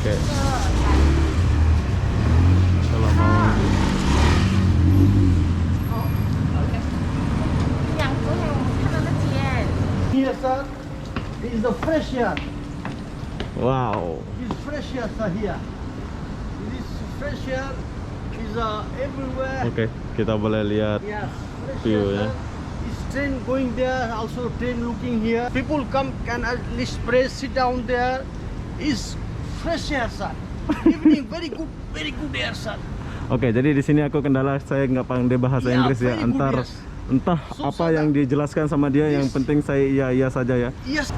pakai kalau mau. Here, sir, is the fresh air. Wow. This fresh air, sir, here. This fresh air is everywhere. Oke, kita boleh lihat Yes, fresh view air, ya. sir. Is train going there, also train looking here. People come, can at least pray, sit down there. Is fresh air, sir. Evening, very good air, sir. Oke, jadi di sini aku kendala saya nggak pandai bahasa Yeah, Inggris ya. very good, yes. Entah So, apa yang dijelaskan sama dia, yang Yes. penting saya iya saja ya. Yes.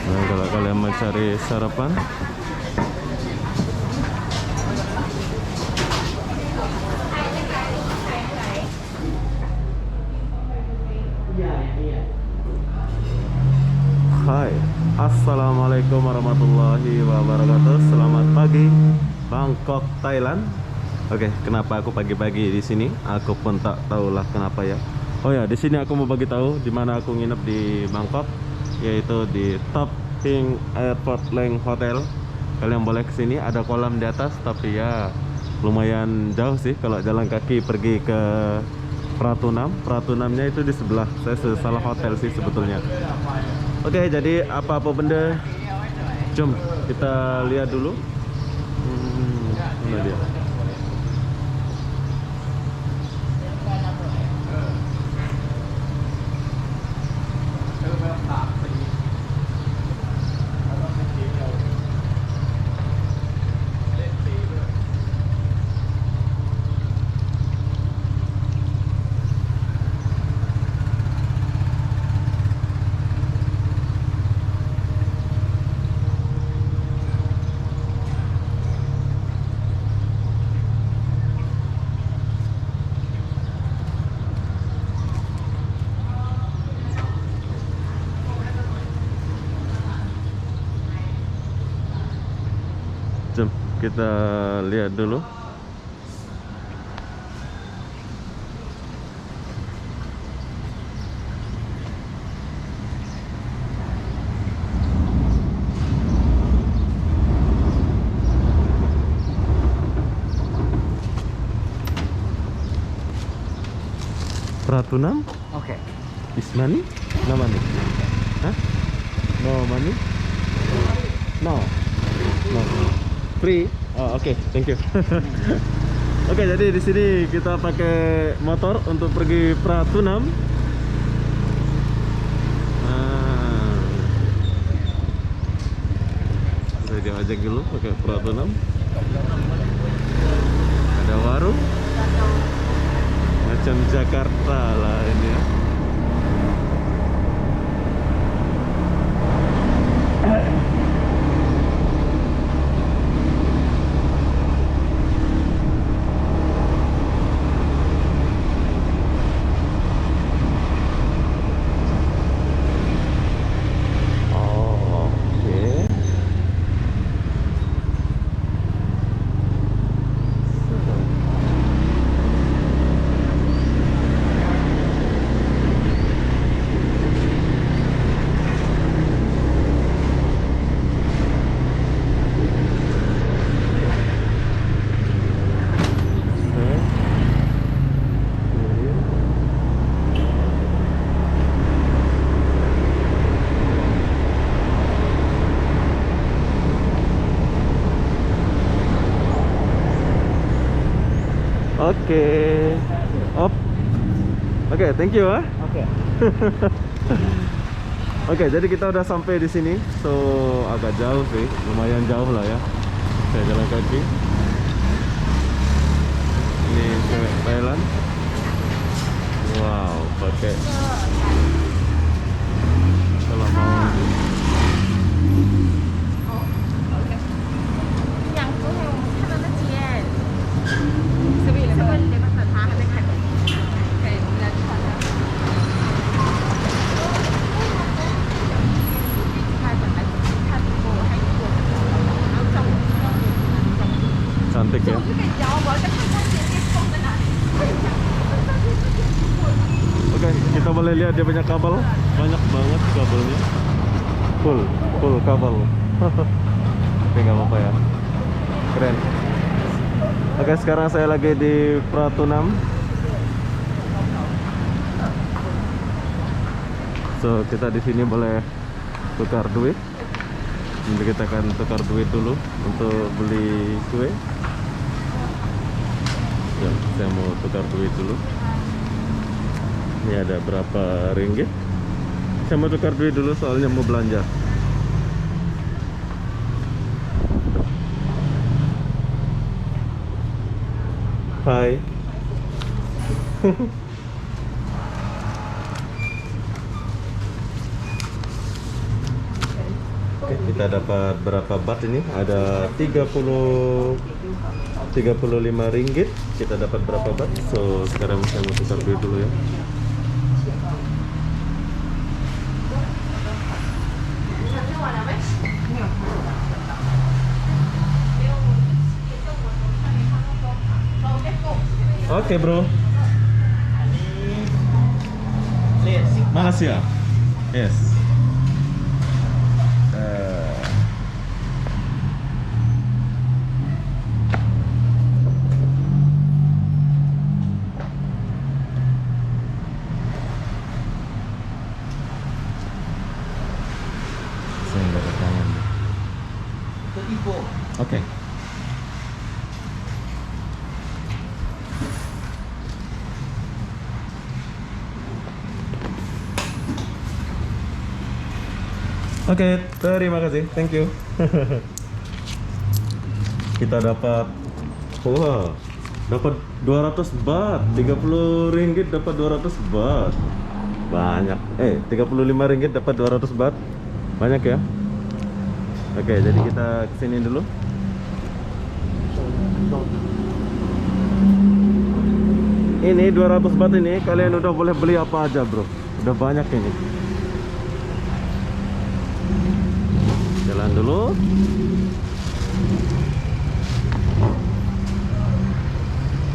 Nah, kalau kalian mau cari sarapan, hai, assalamualaikum warahmatullahi wabarakatuh. Selamat pagi, Bangkok, Thailand. Oke, kenapa aku pagi-pagi di sini? Aku pun tak tahulah kenapa ya. Oh ya, di sini aku mau bagi tahu di mana aku nginep di Bangkok, yaitu di Top Hing Airport Lane Hotel. Kalian boleh kesini, ada kolam di atas, tapi ya lumayan jauh sih kalau jalan kaki pergi ke Pratunam. Pratunamnya itu di sebelah. Saya salah hotel sih sebetulnya. Oke, jadi apa-apa benda, jom kita lihat dulu. Mana dia? Jom kita lihat dulu. Pratunam? Okay. Is money? No money? Hah? No money? No. No. Free? Oh, oke, thank you. Oke, jadi di sini kita pakai motor untuk pergi Pratunam. Nah, kita diajak dulu pakai Pratunam. Ada warung, macam Jakarta lah ini ya. Oke. Op. Oke, thank you ah. Okay. Oke, jadi kita udah sampai di sini. So, agak jauh sih, lumayan jauh lah ya. Saya jalan kaki. Ini cewek Thailand. Wow, pakai kalau mau boleh lihat dia punya kabel, banyak banget kabelnya, full kabel. Tapi nggak apa-apa ya, keren. Oke, sekarang saya lagi di Pratunam. So kita di sini boleh tukar duit. Nanti kita akan tukar duit dulu untuk beli kue. Ya, saya mau tukar duit dulu. Ini ada berapa ringgit? Saya mau tukar duit dulu soalnya mau belanja. Hai. Oke, kita dapat berapa baht ini? Ada 35 ringgit. Kita dapat berapa baht? So, sekarang saya mau tukar duit dulu ya. Oke, bro. Makasih ya. Yes. Saya nggak ada tangan. Oke. Oke, terima kasih. Thank you. Kita dapat dapat 200 baht. 30 ringgit dapat 200 baht. Banyak. 35 ringgit dapat 200 baht. Banyak ya. Oke, jadi kita kesini dulu. Ini 200 baht ini kalian udah boleh beli apa aja, bro. Udah banyak ini. Jalan dulu.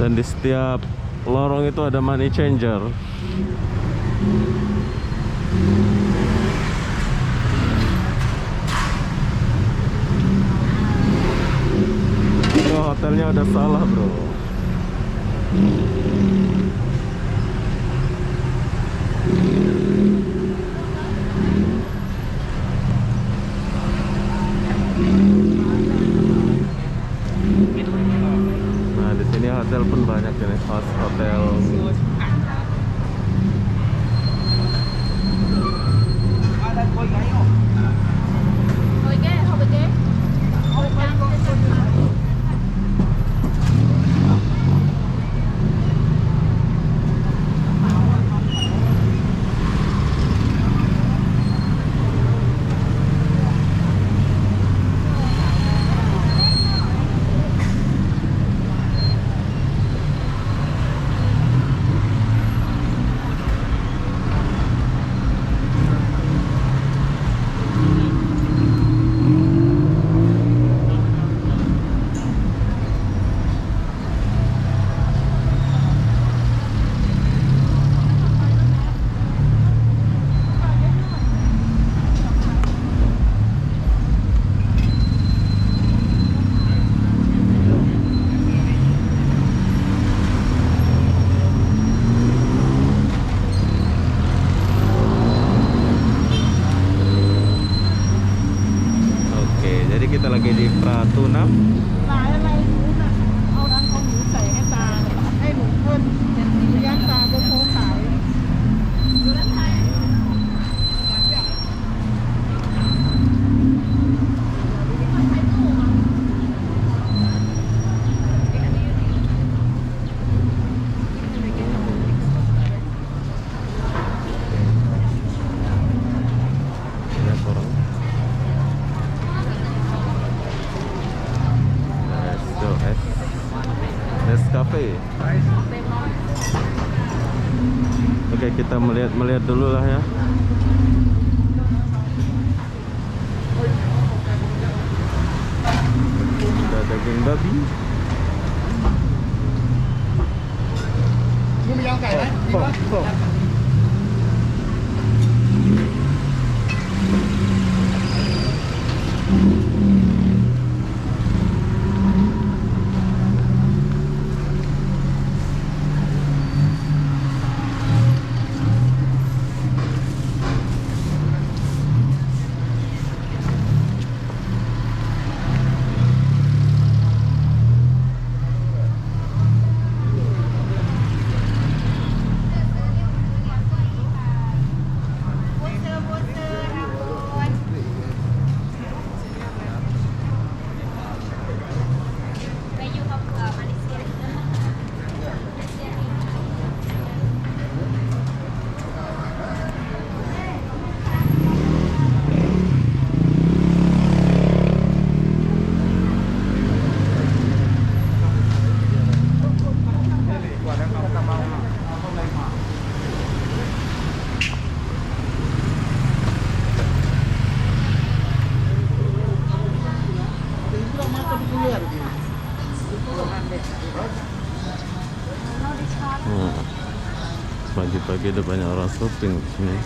Dan di setiap lorong itu ada money changer. Oh, hotelnya udah salah, bro. Nah, di sini hotel pun banyak ini, hotel. Kita lagi di Pratunam. ขายอะไรรู้น่ะเอาหนูใส่ให้ตาให้หนูเพิ่นเลี้ยงตาบนโต๊ะขาย Cafe. Oke, kita melihat dulu lah ya. Ada daging babi. Pagi-pagi ada banyak orang shopping di sini.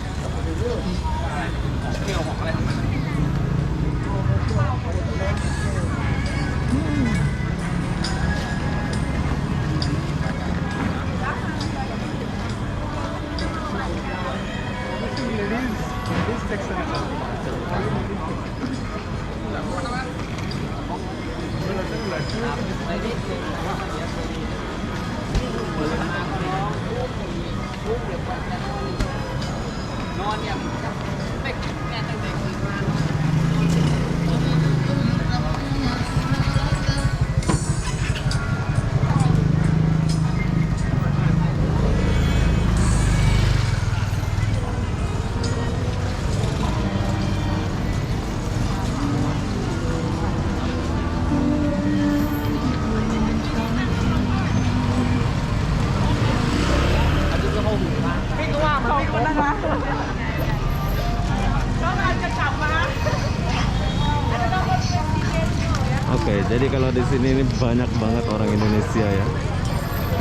Oke, jadi kalau di sini ini banyak banget orang Indonesia ya.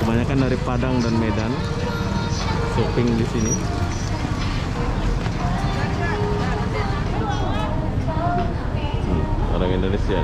Kebanyakan dari Padang dan Medan shopping di sini. Orang Indonesia.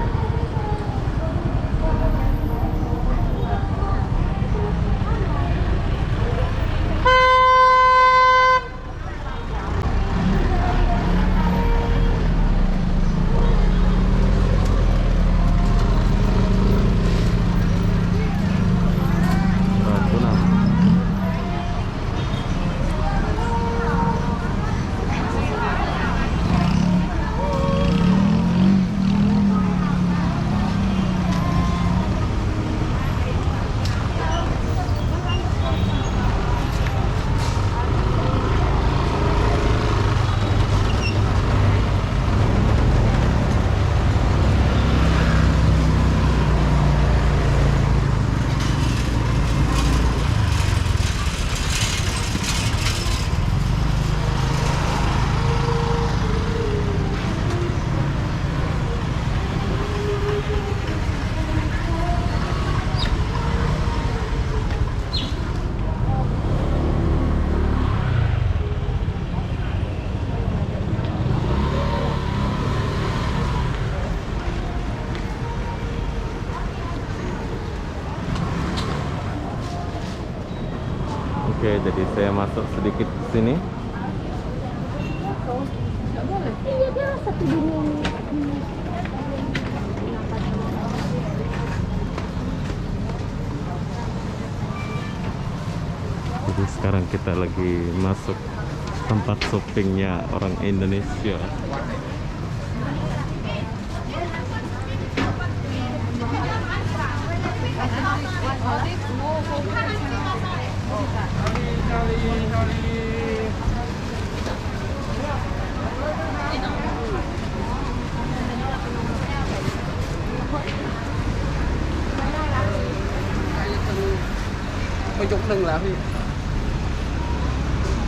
Oke, jadi saya masuk sedikit ke sini. Iya, dia satu dunia. Jadi sekarang kita lagi masuk tempat shoppingnya orang Indonesia. Mấy chục đừng làm gì.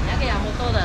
Giá kìa, mô tô rồi.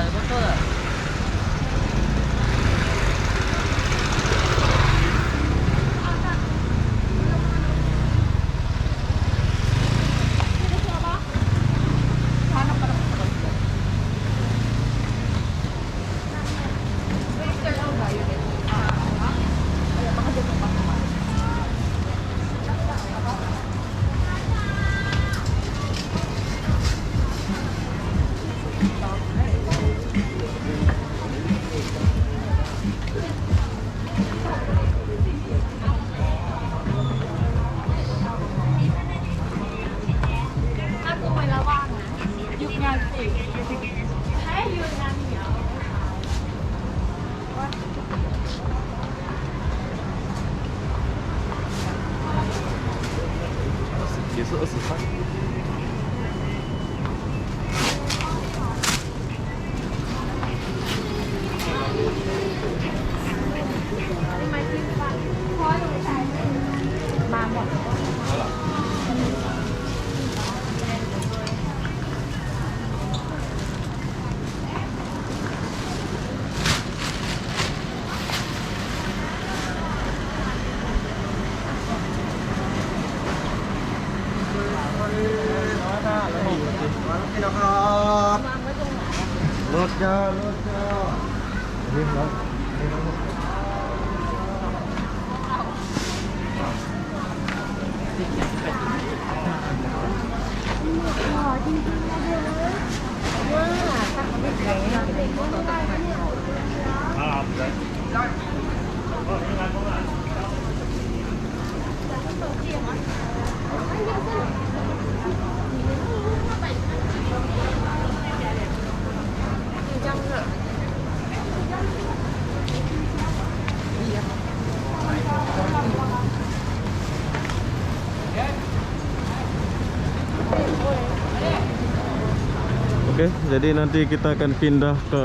Oke, jadi nanti kita akan pindah ke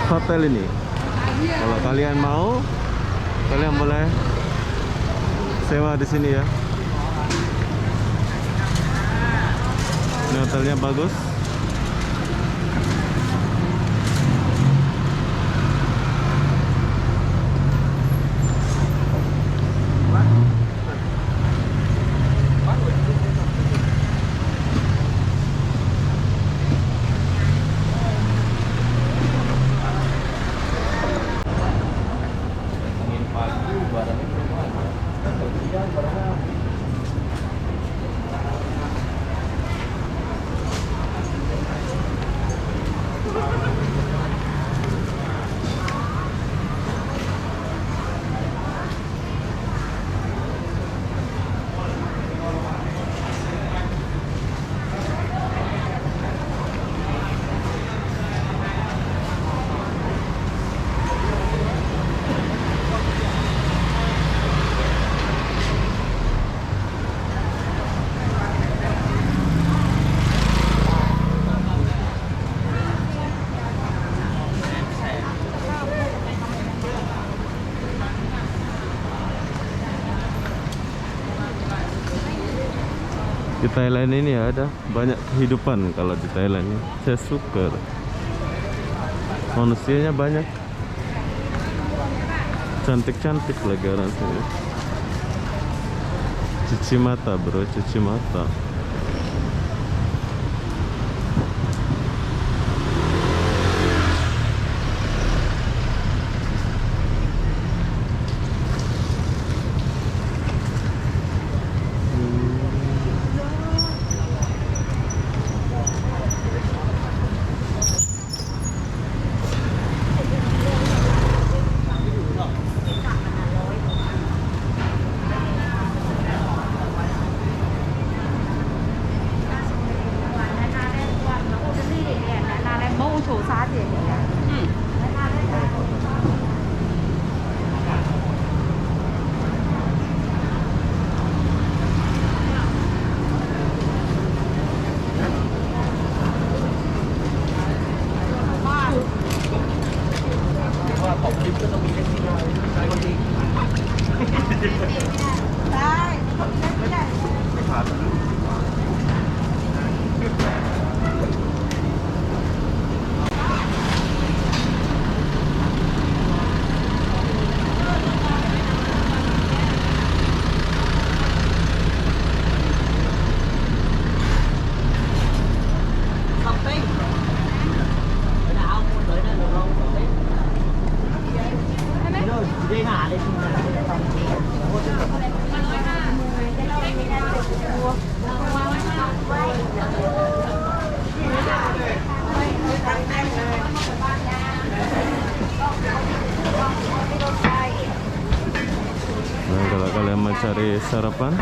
hotel ini. Kalau kalian mau, kalian boleh sewa di sini ya. Ini hotelnya bagus. Di Thailand ini ada banyak kehidupan. Kalau di Thailand ini saya suka, manusianya banyak, cantik-cantik lagi orang sini. Cuci mata bro, cuci mata. Nah, kalau kalian mau cari sarapan,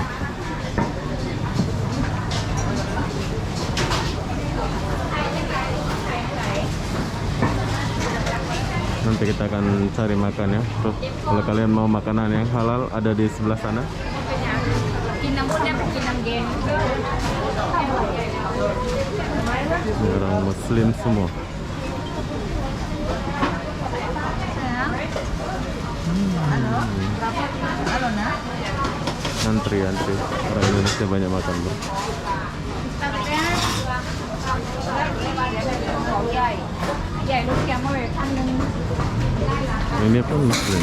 nanti kita akan cari makan ya. Tuh, kalau kalian mau makanan yang halal ada di sebelah sana. Ini orang Muslim semua. Antri orang Indonesia banyak makan bro. Ini pun Muslim.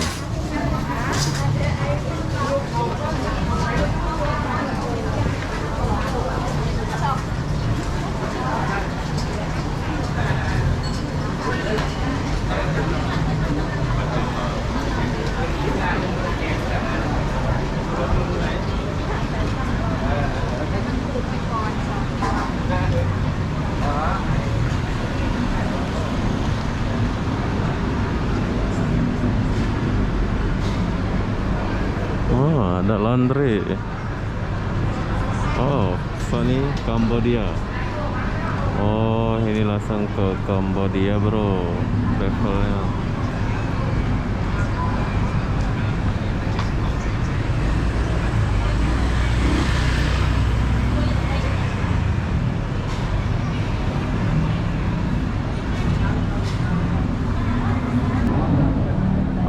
laundry. Oh, Sony Cambodia. Oh, ini langsung ke Cambodia, bro. Travelnya.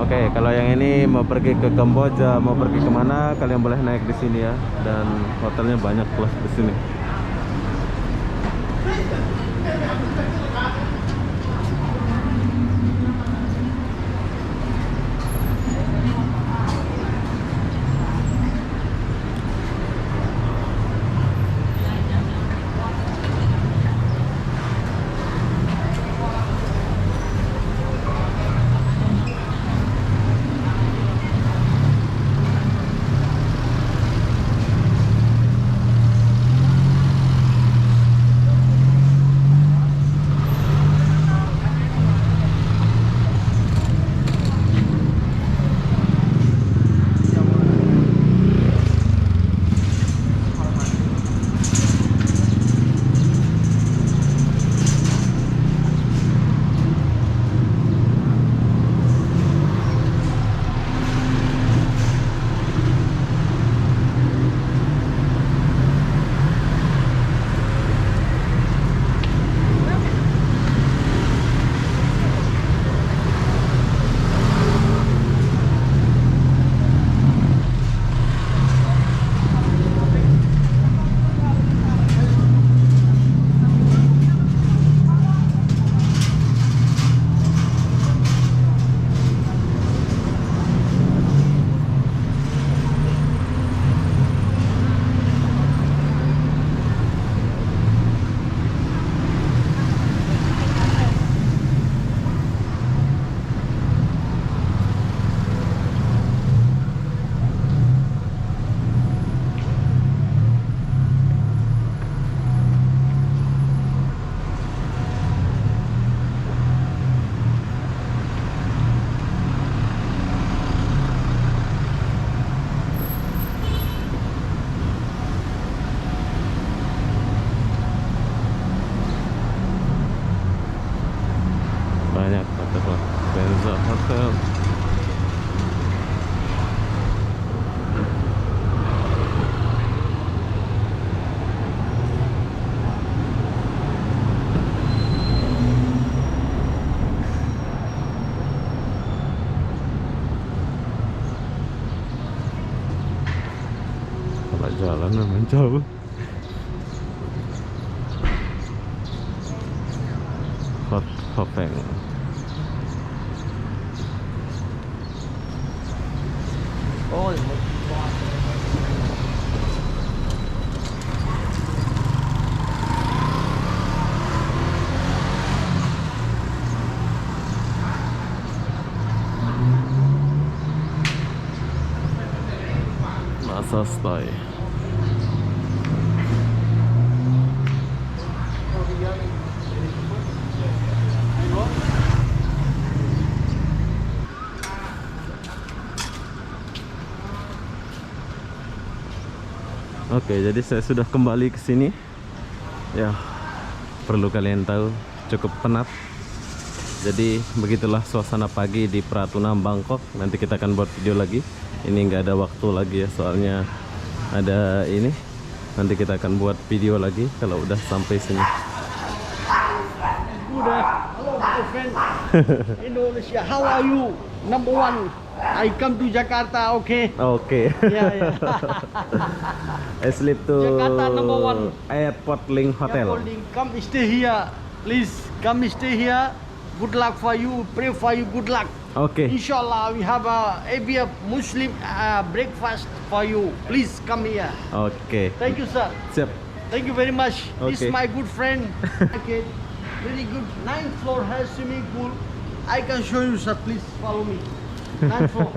Oke, kalau yang ini mau pergi ke Kamboja, mau pergi kemana, kalian boleh naik di sini ya. Dan hotelnya banyak kelas di sini. Banyak hotel, Benza Hotel. Kalau jalan memang jauh. Hot Hopeng. Oh, Masa stay. Oke, jadi saya sudah kembali ke sini. Ya, perlu kalian tahu, cukup penat. Jadi begitulah suasana pagi di Pratunam Bangkok. Nanti kita akan buat video lagi. Ini nggak ada waktu lagi ya, soalnya ada ini. Nanti kita akan buat video lagi kalau udah sampai sini. good. Hello, my friend. Indonesia, how are you? Number one, I come to Jakarta, okay? Oke. Yeah. I sleep to Jakarta number one. Airport Link Hotel. Come stay here, please. Come stay here. Good luck for you. Pray for you. Good luck. Oke. Inshallah, we have a ABF Muslim breakfast for you. Please come here. Oke. Thank you, sir. Siap. Thank you very much. This Okay. is my good friend. Okay. Very good. 9th floor has swimming pool. I can show you, sir. Please follow me. 9th floor.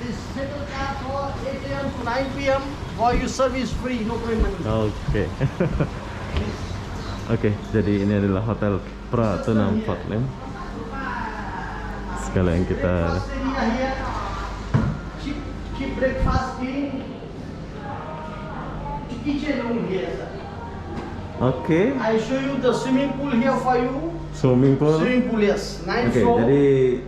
This shuttle car for 8 a.m. to 9 p.m. for you service free, no payment. Oke. Oke, jadi ini adalah Hotel Pratunam Fortnum. Sekalian kita Breakfast area here. Cheap keep breakfast clean. Kitchen room here, sir. Oke. I show you the swimming pool here for you. Swimming pool. Swimming pool, yes. 9 Oke, floor. jadi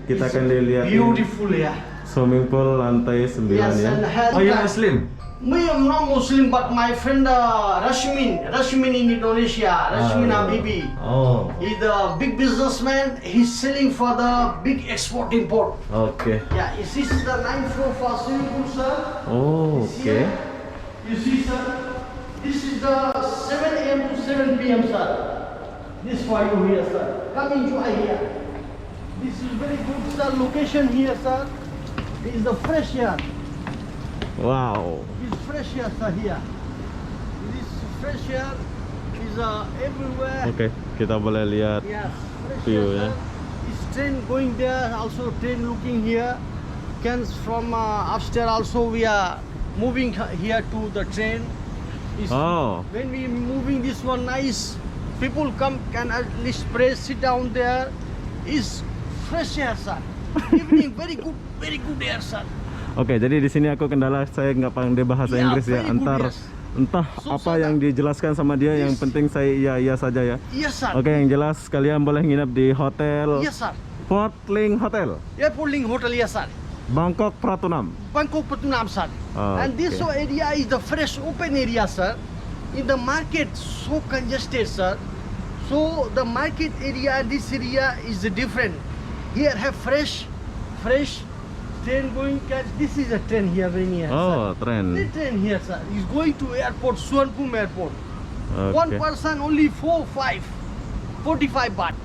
kita It's akan lihat beautiful ya. swimming pool lantai 9 Yes, ya. and has Oh, ya that- Muslim. Me, I'm not Muslim, but my friend Rashmin in Indonesia, Rashmin Habibi. Oh, He's a big businessman. He's selling for the big export import. oke. Yeah, this is the 9th floor for swimming pool, sir. Oh, It's oke. here. You see, sir. This is the 7 a.m. to 7 p.m., sir. This for you here, sir. Come enjoy here. This is very good, sir. Location here, sir. This is the fresh air. Wow. It's fresh air, sir, here. This fresh air is everywhere. Oke, kita boleh lihat. Yes, fresh View, air, yeah. sir. Is train going there, also train looking here. Cans from upstairs also we are moving here to the train. Is Oh, When we moving this one nice, people come can at least pray, sit down there. Is fresh air, sir. Evening very good air, sir. oke. Jadi di sini aku kendala saya nggak pandai bahasa Yeah, Inggris ya. very good, Antar yes. entah So, apa sir, yang dijelaskan sama dia. Yang Yes. penting saya iya saja ya. Yes, sir. Oke, yang jelas kalian boleh nginap di hotel Yes, sir. Fort Ling Hotel, Airport Link Hotel, yes, sir. Bangkok Pratunam. Bangkok Pratunam, sir. And this Okay. area is the fresh open area, sir. In the market, so congested, sir. So the market area, this area is different. Here have fresh train going. This is a train here, very near. Oh, sir. tren. The train here, sir, is going to airport, Suvarnabhumi Airport. One Oke. person only 45 baht.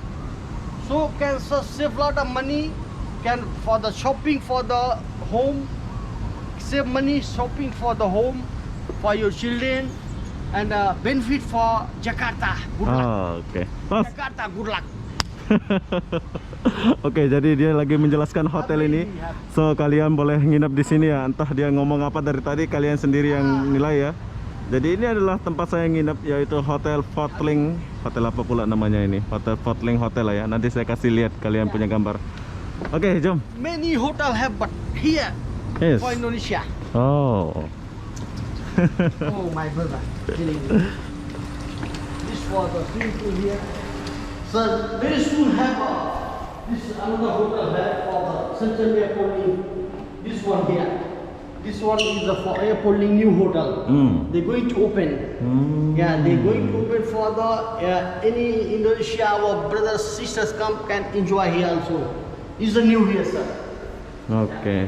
So can save lot of money. Can for the shopping for the home, save money shopping for the home for your children, and benefit for Jakarta. Good luck. Oh, oke. Pas. Jakarta, good luck. Oke, jadi dia lagi menjelaskan hotel ini. So kalian boleh nginap di sini ya. Entah dia ngomong apa dari tadi, kalian sendiri yang nilai ya. Jadi ini adalah tempat saya nginap, yaitu Hotel Fort Ling. Hotel apa pula namanya ini? Hotel Fort Ling Hotel lah ya. Nanti saya kasih lihat kalian punya gambar. Oke, jom. Many hotel have, but here Yes. for Indonesia. Oh. Oh my brother, killing me. This for the swimming pool here. So very soon have this another hotel there for the Central Airport Link. This one here. This one is the for Airport Link new hotel. They're going to open. Yeah, they're going to open for the any Indonesia or brothers sisters come can enjoy here also. It's the new here, sir. Oke.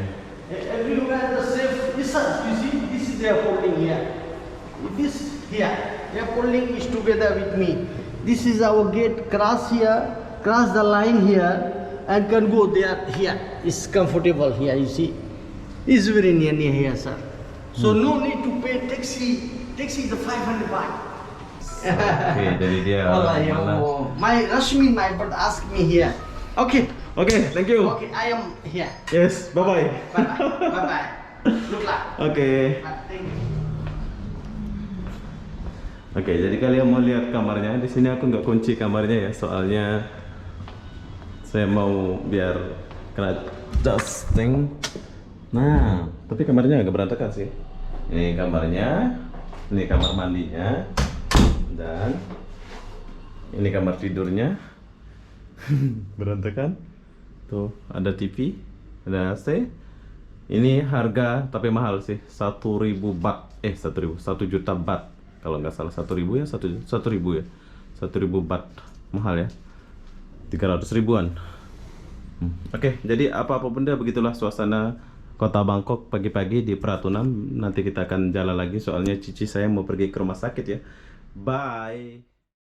Everywhere the safe. This you see, this is the airport link here. This here, airport link is together with me. This is our gate. Cross here, cross the line here, and can go there. Here is comfortable here. You see, it's very near here, sir. So no need to pay taxi. Taxi is the 500 baht. Oke, jadi dia Wallah, ya mana? Allah. My Rashmin, my brother asked me here. Okay, Oke, thank you. okay, I am here. Yes, bye bye. Bye bye, bye bye. Good luck. Oke. Thank you. Oke, jadi kalian mau lihat kamarnya. Di sini aku nggak kunci kamarnya ya, soalnya saya mau biar kena dusting. Nah, tapi kamarnya agak berantakan sih. Ini kamarnya, ini kamar mandinya, dan ini kamar tidurnya. Berantakan. Tuh, ada TV, ada AC. Ini harga tapi mahal sih, 1.000 baht. 1.000, 1 juta baht. Kalau nggak salah 1.000 ya, 1.000 ya. 1.000 baht. Mahal ya. 300 ribuan. Oke, jadi apa-apa benda begitulah suasana kota Bangkok pagi-pagi di Pratunam. Nanti kita akan jalan lagi soalnya cici saya mau pergi ke rumah sakit ya. Bye.